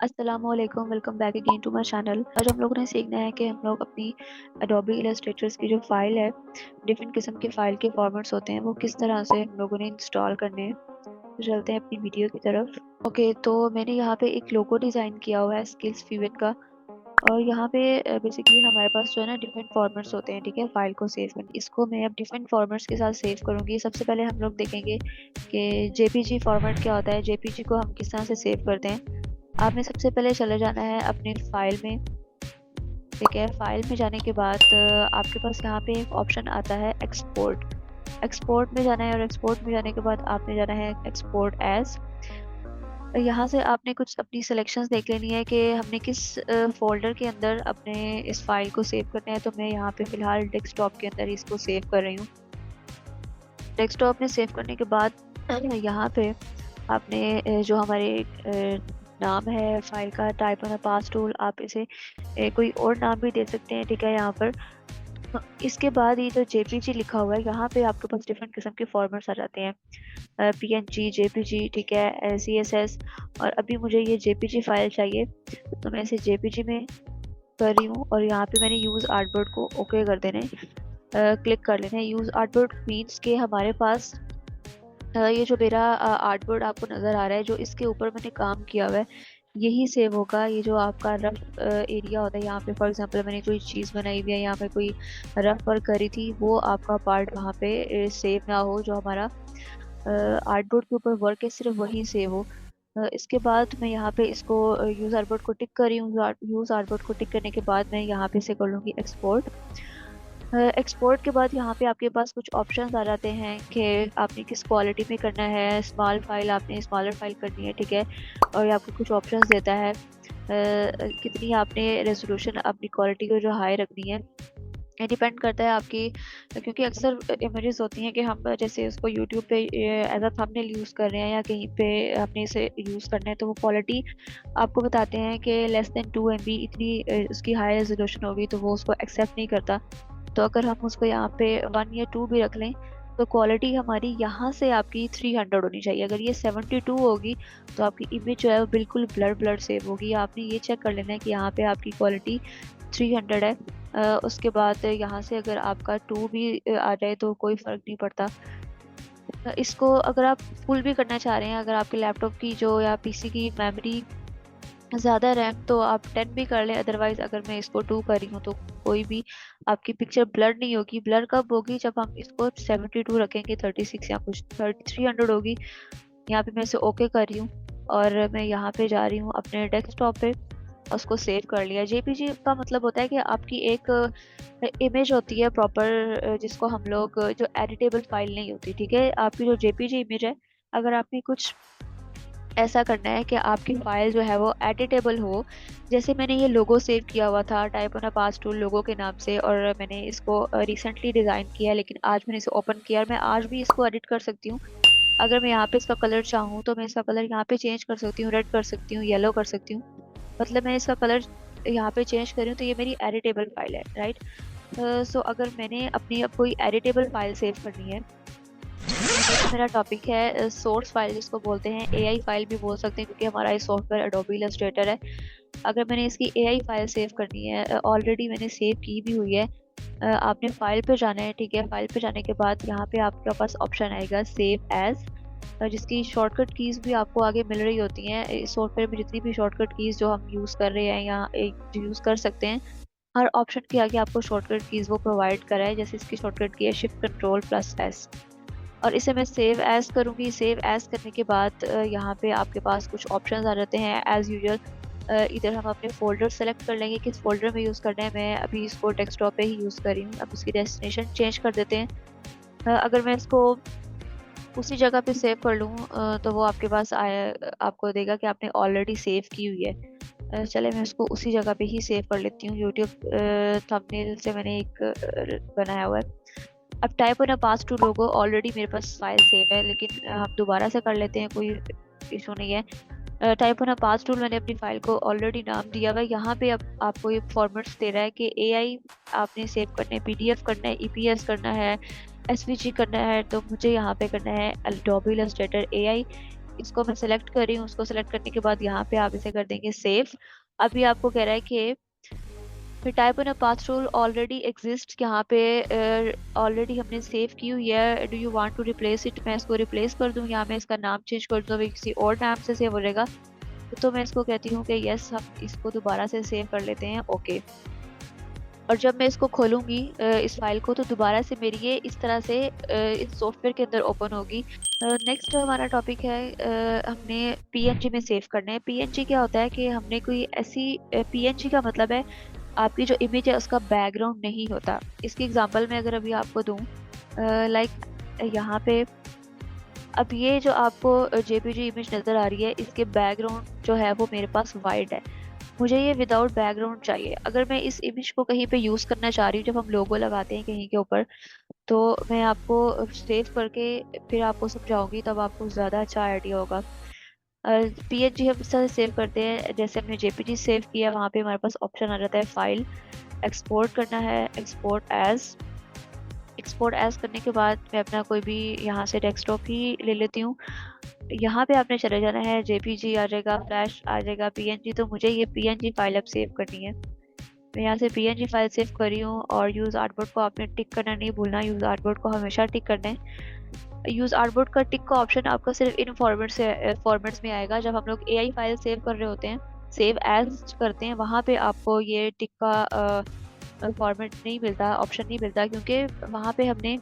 अस्सलामुअलैकुम, welcome back again to my channel. आज हम लोगों ने सीखना है कि हम लोग अपनी एडोबी इलस्ट्रेटर्स की जो फाइल है, डिफरेंट किस्म के फाइल के फॉर्मेट्स होते हैं, वो किस तरह से हम लोगों ने इंस्टॉल करने हैं। तो चलते हैं अपनी वीडियो की तरफ। ओके, तो मैंने यहाँ पे एक लोगो डिज़ाइन किया हुआ है स्किल्स फ्यूजन का। और यहाँ पे बेसिकली हमारे पास जो है ना डिफरेंट फॉर्मेट्स होते हैं, ठीक है, फाइल को सेव करने। इसको मैं अब डिफरेंट फॉर्मेट्स के साथ सेव करूँगी। सबसे पहले हम लोग देखेंगे कि जेपीजी फॉर्मेट क्या होता है, जेपीजी को हम किस तरह से सेव करते हैं। आपने सबसे पहले चले जाना है अपनी फाइल में, ठीक है। फाइल में जाने के बाद आपके पास यहाँ पे एक ऑप्शन आता है एक्सपोर्ट। एक्सपोर्ट में जाना है और एक्सपोर्ट में जाने के बाद आपने जाना है एक्सपोर्ट एज। यहाँ से आपने कुछ अपनी सिलेक्शंस देख लेनी है कि हमने किस फोल्डर के अंदर अपने इस फाइल को सेव करना है। तो मैं यहाँ पे फ़िलहाल डेस्कटॉप के अंदर इसको सेव कर रही हूँ। डेस्कटॉप में सेव करने के बाद यहाँ पे आपने जो हमारे नाम है फाइल का, type on a pass tool, आप इसे कोई और नाम भी दे सकते हैं, ठीक है। यहाँ पर इसके बाद ये जो जेपीजी लिखा हुआ है, यहाँ पे आपके पास डिफरेंट किस्म के फॉर्मेट्स आ जाते हैं, पीएनजी, जेपीजी, ठीक है, सीएसएस। और अभी मुझे ये जेपीजी फाइल चाहिए, तो मैं इसे जेपीजी में कर रही हूँ। और यहाँ पे मैंने यूज़ आर्टबोर्ड को ओके कर देना है, क्लिक कर लेना है। यूज़ आर्टबोर्ड मीन्स के हमारे पास ये जो मेरा आर्टबोर्ड आपको नज़र आ रहा है, जो इसके ऊपर मैंने काम किया हुआ है, यही सेव होगा। ये जो आपका रफ एरिया होता है, यहाँ पे फॉर एग्जांपल मैंने कोई चीज़ बनाई हुई है, यहाँ पे कोई रफ वर्क करी थी, वो आपका पार्ट वहाँ पे सेव ना हो। जो हमारा आर्टबोर्ड के ऊपर वर्क है, सिर्फ वही सेव हो। इसके बाद मैं यहाँ पे इसको यूज़ आर्टबोर्ड को टिक कर रही हूँ। यूज़ आर्टबोर्ड को टिक करने के बाद मैं यहाँ पे इसे कर लूँगी एक्सपोर्ट। एक्सपोर्ट के बाद यहाँ पे आपके पास कुछ ऑप्शंस आ जाते हैं कि आपने किस क्वालिटी में करना है। स्मॉल फाइल आपने स्मॉलर फाइल करनी है, ठीक है। और ये आपको कुछ ऑप्शंस देता है कितनी आपने रेजोल्यूशन अपनी क्वालिटी को जो हाई रखनी है। ये डिपेंड करता है आपकी, क्योंकि अक्सर इमेजेस होती हैं कि हम जैसे उसको यूट्यूब पे एज अ थंबनेल यूज़ कर रहे हैं या कहीं पे हमने इसे यूज़ करना है, तो वो क्वालिटी आपको बताते हैं कि लेस देन 2 MB इतनी उसकी हाई रेजोल्यूशन होगी, तो वो उसको एक्सेप्ट नहीं करता। तो अगर हम उसको यहाँ पे 1 या 2 भी रख लें, तो क्वालिटी हमारी यहाँ से आपकी 300 होनी चाहिए। अगर ये 72 होगी, तो आपकी इमेज जो है वो बिल्कुल ब्लर ब्लर सेव होगी। आपने ये चेक कर लेना है कि यहाँ पे आपकी क्वालिटी 300 है। उसके बाद यहाँ से अगर आपका 2 भी आ जाए तो कोई फ़र्क नहीं पड़ता। इसको अगर आप फुल भी करना चाह रहे हैं, अगर आपके लैपटॉप की जो या पीसी की मेमोरी ज़्यादा रैम, तो आप 10 भी कर लें। अदरवाइज़ अगर मैं इसको 2 कर रही हूँ, तो कोई भी आपकी पिक्चर ब्लर नहीं होगी। ब्लर कब होगी? जब हम इसको 72 रखेंगे, 36 या कुछ 300 होगी। यहाँ पे मैं इसे ओके कर रही हूँ और मैं यहाँ पे जा रही हूँ अपने डेस्कटॉप पे, उसको सेव कर लिया। जेपीजी का मतलब होता है कि आपकी एक इमेज होती है प्रॉपर, जिसको हम लोग जो एडिटेबल फाइल नहीं होती, ठीक है। आपकी जो जेपीजी इमेज है, अगर आपने कुछ ऐसा करना है कि आपकी फाइल जो है वो एडिटेबल हो, जैसे मैंने ये लोगो सेव किया हुआ था type on a pass tool लोगो के नाम से, और मैंने इसको रिसेंटली डिज़ाइन किया है, लेकिन आज मैंने इसे ओपन किया और मैं आज भी इसको एडिट कर सकती हूँ। अगर मैं यहाँ पे इसका कलर चाहूँ, तो मैं इसका कलर यहाँ पे चेंज कर सकती हूँ, रेड कर सकती हूँ, येलो कर सकती हूँ। मतलब मैं इसका कलर यहाँ पे चेंज कर रही हूँ, तो ये मेरी एडिटेबल फाइल है, राइट। सो अगर मैंने अपनी अब कोई एडिटेबल फाइल सेव करनी है, नेक्स्ट मेरा टॉपिक है सोर्स फाइल, जिसको बोलते हैं एआई फाइल भी बोल सकते हैं, क्योंकि हमारा ये सॉफ्टवेयर एडोबी इलस्ट्रेटर है। अगर मैंने इसकी एआई फाइल सेव करनी है, ऑलरेडी मैंने सेव की भी हुई है। आपने फाइल पे जाना है, ठीक है। फाइल पे जाने के बाद यहाँ पे आपके पास ऑप्शन आएगा सेव एज, जिसकी शॉर्टकट कीज़ भी आपको आगे मिल रही होती हैं। इस सॉफ्टवेयर में जितनी भी शॉर्टकट कीज़ जो हम यूज़ कर रहे हैं या यूज़ कर सकते हैं, हर ऑप्शन के आगे आपको शॉर्टकट कीज़ वो प्रोवाइड करा है। जैसे इसकी शॉर्टकट की है शिफ्ट कंट्रोल प्लस एस। और इसे मैं सेव एज़ करूँगी। सेव एज़ करने के बाद यहाँ पे आपके पास कुछ ऑप्शंस आ जाते हैं एज़ यूजुअल। इधर हम अपने फ़ोल्डर सेलेक्ट कर लेंगे किस फ़ोल्डर में यूज़ करना है। मैं अभी इसको डेस्कटॉप पे ही यूज़ कर रही हूँ। अब उसकी डेस्टिनेशन चेंज कर देते हैं। अगर मैं इसको उसी जगह पे सेव कर लूँ, तो वो आपके पास आपको देगा कि आपने ऑलरेडी सेव की हुई है। चले मैं उसको उसी जगह पे ही सेव कर लेती हूँ। यूट्यूब थंबनेल से मैंने एक बनाया हुआ है। अब type on a pass to logo, already मेरे पास फाइल सेव है, लेकिन हम दोबारा से कर लेते हैं, कोई इशू नहीं है। Type on a pass tool मैंने अपनी फाइल को ऑलरेडी नाम दिया हुआ है। यहाँ पे अब आपको ये फॉर्मेट्स दे रहा है कि एआई आपने सेव करना है, पीडीएफ करना है, ईपीएस करना है, एसवीजी करना है। तो मुझे यहाँ पे करना है एडोबी इलस्ट्रेटर एआई। इसको मैं सेलेक्ट कर रही हूँ। उसको सेलेक्ट करने के बाद यहाँ पे आप इसे कर देंगे सेव। अभी आपको कह रहा है कि फिर type in a path tool already exist, यहाँ पे ऑलरेडी हमने सेव की हुई है। Do you want to replace it, मैं इसको रिप्लेस कर दूँ या मैं इसका नाम चेंज कर दूँ, अभी किसी और नाम से सेव हो जाएगा। तो मैं इसको कहती हूँ कि यस, हम इसको दोबारा से सेव कर लेते हैं, ओके। और जब मैं इसको खोलूंगी इस फाइल को, तो दोबारा से मेरी ये इस तरह से इस सॉफ्टवेयर के अंदर ओपन होगी। नेक्स्ट हमारा टॉपिक है हमने पीएनजी में सेव करना है। पीएनजी क्या होता है कि हमने कोई ऐसी पीएनजी का मतलब है आपकी जो इमेज है उसका बैकग्राउंड नहीं होता। इसकी एग्जांपल मैं अगर अभी आपको दूं, लाइक यहाँ पे अब ये जो आपको जेपीजी इमेज नज़र आ रही है, इसके बैकग्राउंड जो है वो मेरे पास वाइट है। मुझे ये विदाउट बैकग्राउंड चाहिए। अगर मैं इस इमेज को कहीं पे यूज़ करना चाह रही हूँ, जब हम लोगो लगाते हैं कहीं के ऊपर, तो मैं आपको सेव करके फिर आपको समझाऊंगी, तब आपको ज़्यादा अच्छा आइडिया होगा। पीएनजी हम इस तरह से सेव करते हैं, जैसे हमने जेपीजी सेव किया, वहाँ पे हमारे पास ऑप्शन आ जाता है फाइल, एक्सपोर्ट करना है, एक्सपोर्ट एज करने के बाद मैं अपना कोई भी यहाँ से डेस्कटॉप ही ले लेती हूँ। यहाँ पे आपने चले जाना है, जेपीजी आ जाएगा, फ्लैश आ जाएगा, पीएनजी। तो मुझे ये पीएनजी फाइल अब सेव करनी है। मैं यहाँ से पीएनजी फाइल सेव कर रही हूँ। और यूज़ आर्टबोर्ड को आपने टिक करना नहीं भूलना, यूज़ आर्टबोर्ड को हमेशा टिक करना है। यूज़ आर्टबोर्ड का टिक का ऑप्शन आपका सिर्फ इन फॉर्मेट्स में आएगा जब हम लोग एआई फाइल सेव कर रहे होते हैं, सेव एज करते हैं, वहाँ पे आपको ये टिक का फॉर्मेट नहीं मिलता, ऑप्शन नहीं मिलता, क्योंकि वहाँ पे हमने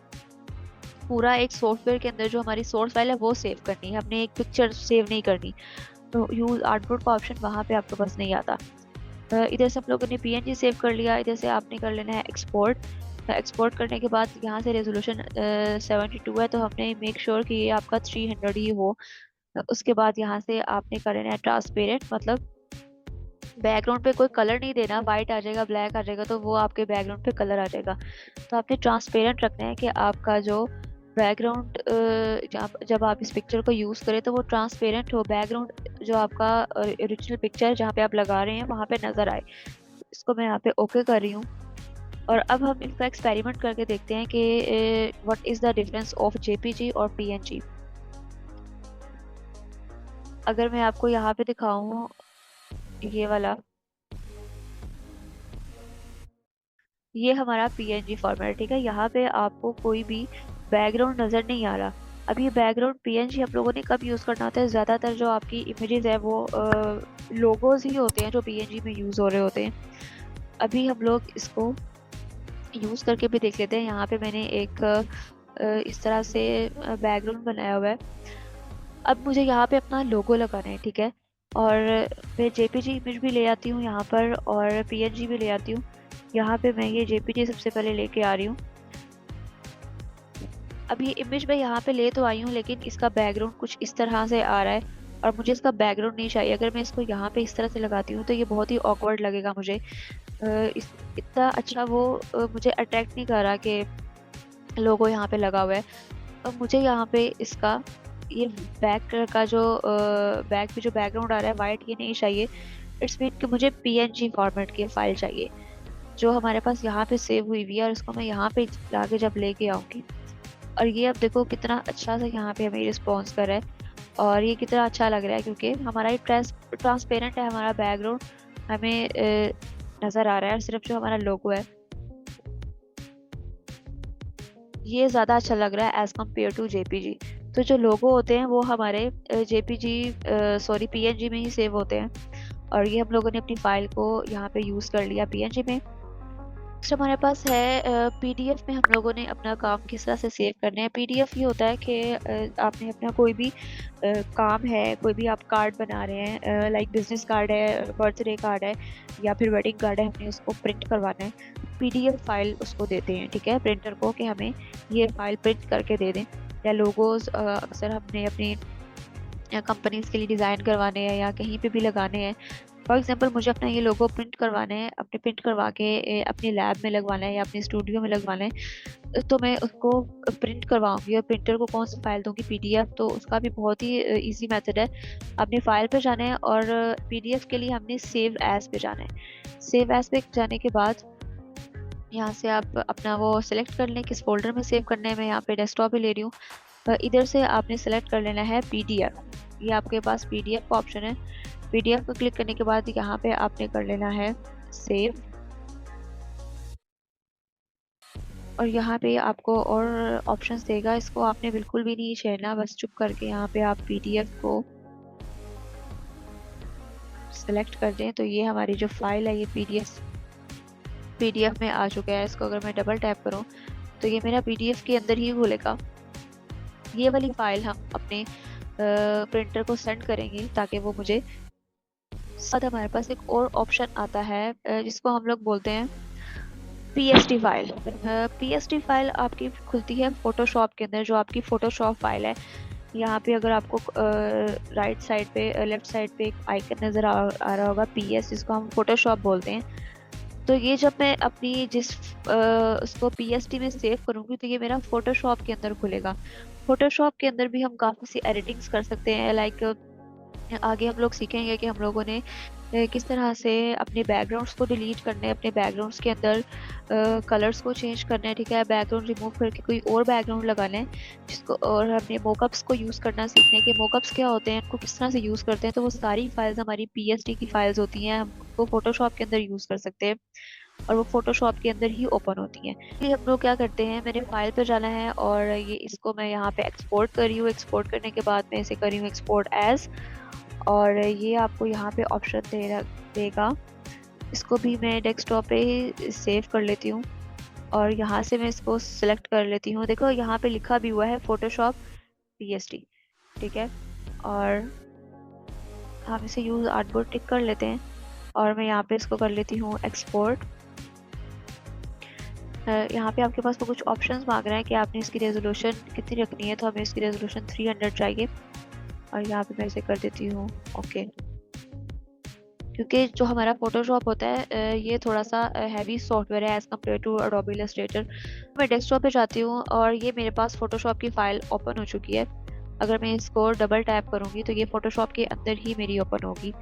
पूरा एक सॉफ्टवेयर के अंदर जो हमारी सोर्स फाइल है वो सेव करनी है, हमने एक पिक्चर सेव नहीं करनी। तो यूज़ आर्टबोर्ड का ऑप्शन वहाँ पे आपके पास नहीं आता। इधर से हम लोगों ने पीएनजी सेव कर लिया, इधर से आपने कर लेना है एक्सपोर्ट। एक्सपोर्ट करने के बाद यहाँ से रेजोल्यूशन 72 है, तो हमने मेक श्योर कि ये आपका 300 ही हो। उसके बाद यहाँ से आपने कर लेना है ट्रांसपेरेंट, मतलब बैकग्राउंड पे कोई कलर नहीं देना, वाइट आ जाएगा, ब्लैक आ जाएगा, तो वो आपके बैकग्राउंड पे कलर आ जाएगा। तो आपने ट्रांसपेरेंट रखना है कि आपका जो बैकग्राउंड जब आप इस पिक्चर को यूज़ करें तो वो ट्रांसपेरेंट हो, बैकग्राउंड जो आपका ओरिजिनल पिक्चर जहाँ पे आप लगा रहे हैं वहाँ पे नज़र आए। इसको मैं यहाँ पे ओके कर रही हूँ। और अब हम इसका एक्सपेरिमेंट करके देखते हैं कि what is the difference of JPG और पीएनजी। अगर मैं आपको यहाँ पे दिखाऊँ ये वाला, ये हमारा पीएनजी फॉर्मेट, ठीक है। यहाँ पे आपको कोई भी बैकग्राउंड नज़र नहीं आ रहा। अब ये बैकग्राउंड पीएनजी हम लोगों ने कब यूज़ करना होता है, ज़्यादातर जो आपकी इमेजेस है वो लोगोज ही होते हैं जो पीएनजी में यूज़ हो रहे होते हैं। अभी हम लोग इसको यूज़ करके भी देख लेते हैं। यहाँ पे मैंने एक इस तरह से बैकग्राउंड बनाया हुआ है। अब मुझे यहाँ पे अपना लोगो लगाना है, ठीक है। और मैं जेपीजी इमेज भी ले आती हूँ यहाँ पर, और पीएनजी भी ले आती हूँ। यहाँ पे मैं ये जेपीजी सबसे पहले लेके आ रही हूँ। अब ये इमेज मैं यहाँ पे ले तो आई हूँ, लेकिन इसका बैकग्राउंड कुछ इस तरह से आ रहा है और मुझे इसका बैकग्राउंड नहीं चाहिए। अगर मैं इसको यहाँ पे इस तरह से लगाती हूँ तो ये बहुत ही ऑकवर्ड लगेगा मुझे। इतना अच्छा वो मुझे अट्रैक्ट नहीं कर रहा कि लोगो यहाँ पे लगा हुआ है। अब मुझे यहाँ पे इसका ये बैक कलर का जो बैक पे जो बैकग्राउंड आ रहा है वाइट, ये नहीं चाहिए। इट्स मीन कि मुझे पीएनजी फॉर्मेट की फाइल चाहिए जो हमारे पास यहाँ पे सेव हुई हुई है, और इसको मैं यहाँ पे लाके जब लेके आऊँगी, और ये अब देखो कितना अच्छा सा यहाँ पे हमें रिस्पॉन्स कर रहा है और ये कितना अच्छा लग रहा है, क्योंकि हमारा ये ट्रांसपेरेंट है, हमारा बैकग्राउंड हमें नज़र आ रहा है, सिर्फ जो हमारा लोगो है ये ज़्यादा अच्छा लग रहा है एज़ कम्पेयर टू जेपीजी। तो जो लोगो होते हैं वो हमारे पीएनजी में ही सेव होते हैं, और ये हम लोगों ने अपनी फाइल को यहाँ पे यूज़ कर लिया पीएनजी में। नेक्स्ट हमारे पास है पीडीएफ में हम लोगों ने अपना काम किस तरह से सेव करने हैं। पीडीएफ ये होता है कि आपने अपना कोई भी काम है, कोई भी आप कार्ड बना रहे हैं, लाइक बिजनेस कार्ड है, बर्थडे कार्ड है या फिर वेडिंग कार्ड है, हमने उसको प्रिंट करवाना है। पीडीएफ फाइल उसको देते हैं, ठीक है, प्रिंटर को, कि हमें ये फाइल प्रिंट करके दे दें। या लोगोज अक्सर हमने अपनी या कंपनीज के लिए डिज़ाइन करवाने हैं या कहीं पे भी लगाने हैं। फॉर एग्जांपल मुझे अपना ये लोगो प्रिंट करवाने हैं, अपने प्रिंट करवा के अपनी लैब में लगवाना है या अपने स्टूडियो में लगवाना है, तो मैं उसको प्रिंट करवाऊंगी और प्रिंटर को कौन सी फाइल दूंगी, पीडीएफ। तो उसका भी बहुत ही इजी मेथड है। अपनी फाइल पे जाना है और पीडीएफ के लिए हमने सेव एज पे जाना है। सेव एज पे जाने के बाद यहाँ से आप अपना वो सिलेक्ट कर लें किस फोल्डर में सेव करना है। मैं यहाँ पे डेस्कटॉप ही ले रही हूँ। इधर से आपने सेलेक्ट कर लेना है पीडीएफ। ये आपके पास पीडीएफ का ऑप्शन है। पीडीएफ को क्लिक करने के बाद यहाँ पे आपने कर लेना है सेव। और यहाँ पे आपको और ऑप्शंस देगा, इसको आपने बिल्कुल भी नहीं छेड़ना, बस चुप करके यहाँ पे आप पीडीएफ को सेलेक्ट कर दें। तो ये हमारी जो फाइल है ये पीडीएफ में आ चुका है। इसको अगर मैं डबल टैप करूँ तो ये मेरा पीडीएफ के अंदर ही खुलेगा। ये वाली फाइल हम अपने प्रिंटर को सेंड करेंगे ताकि वो मुझे साथ। हमारे पास एक और ऑप्शन आता है जिसको हम लोग बोलते हैं पीएसटी फाइल। पीएसटी फाइल आपकी खुलती है फोटोशॉप के अंदर, जो आपकी फोटोशॉप फाइल है। यहाँ पे अगर आपको राइट साइड पे लेफ्ट साइड पे एक आइकन नज़र आ रहा होगा पीएस, जिसको हम फोटोशॉप बोलते हैं। तो ये जब मैं अपनी उसको पीएसटी में सेव करूँगी तो ये मेरा फोटोशॉप के अंदर खुलेगा। फोटोशॉप के अंदर भी हम काफ़ी सी एडिटिंग्स कर सकते हैं। लाइक आगे हम लोग सीखेंगे कि हम लोगों ने किस तरह से अपने बैकग्राउंड्स को डिलीट करना है, अपने बैकग्राउंड्स के अंदर कलर्स को चेंज करना है, ठीक है, बैकग्राउंड रिमूव करके कोई और बैकग्राउंड लगाना है जिसको, और हमने मोकअप्स को यूज़ करना सीखना है कि मोकअप्स क्या होते हैं, उनको किस तरह से यूज़ करते हैं। तो वो सारी फाइल्स हमारी पीएसटी की फाइल्स होती हैं, हम उनको फोटोशॉप के अंदर यूज़ कर सकते हैं और वो फोटोशॉप के अंदर ही ओपन होती हैं। फिर हम लोग क्या करते हैं, मैंने फाइल पर जाना है और ये इसको मैं यहाँ पे एक्सपोर्ट कर रही हूँ। एक्सपोर्ट करने के बाद मैं इसे कर रही हूँ एक्सपोर्ट एज, और ये आपको यहाँ पे ऑप्शन देगा। इसको भी मैं डेस्कटॉप पे ही सेव कर लेती हूँ और यहाँ से मैं इसको सिलेक्ट कर लेती हूँ। देखो यहाँ पे लिखा भी हुआ है फोटोशॉप पीएसटी, ठीक है। और हम इसे यूज़ आर्टबोर्ड टिक कर लेते हैं और मैं यहाँ पे इसको कर लेती हूँ एक्सपोर्ट। यहाँ पे आपके पास तो कुछ ऑप्शंस मांग रहा है कि आपने इसकी रेजोल्यूशन कितनी रखनी है, तो हमें इसकी रेजोल्यूशन 300 चाहिए और यहाँ पे मैं इसे कर देती हूँ ओके। क्योंकि जो हमारा फोटोशॉप होता है ये थोड़ा सा हैवी सॉफ्टवेयर है as compare to Adobe Illustrator. मैं डेस्कटॉप पे जाती हूँ और ये मेरे पास फोटोशॉप की फ़ाइल ओपन हो चुकी है। अगर मैं इसको डबल टैप करूँगी तो ये फोटोशॉप के अंदर ही मेरी ओपन होगी।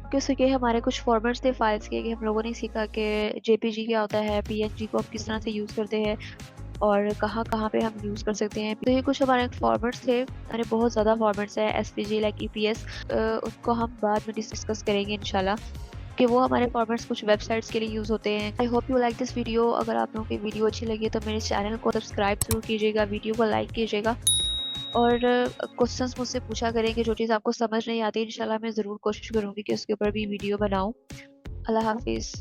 ओके, ये हमारे कुछ फॉर्मेट्स थे फाइल्स के कि हम लोगों ने सीखा कि जेपीजी क्या होता है, पीएनजी को आप किस तरह से यूज़ करते हैं और कहाँ कहाँ पे हम यूज़ कर सकते हैं। तो ये कुछ हमारे फॉर्मेट्स थे, अरे बहुत ज़्यादा फॉर्मेट्स है एसवीजी लाइक ईपीएस, उनको हम बाद में डिस्कस करेंगे इंशाल्लाह कि वो हमारे फॉर्मेट्स कुछ वेबसाइट्स के लिए यूज़ होते हैं। I hope you like this video. अगर आप लोगों की वीडियो अच्छी लगी तो मेरे चैनल को सब्सक्राइब ज़रूर कीजिएगा, वीडियो को लाइक कीजिएगा और क्वेश्चंस मुझसे पूछा करें कि जो चीज़ आपको समझ नहीं आती इंशाल्लाह मैं ज़रूर कोशिश करूँगी कि उसके ऊपर भी वीडियो बनाऊँ। अल्लाह हाफिज़।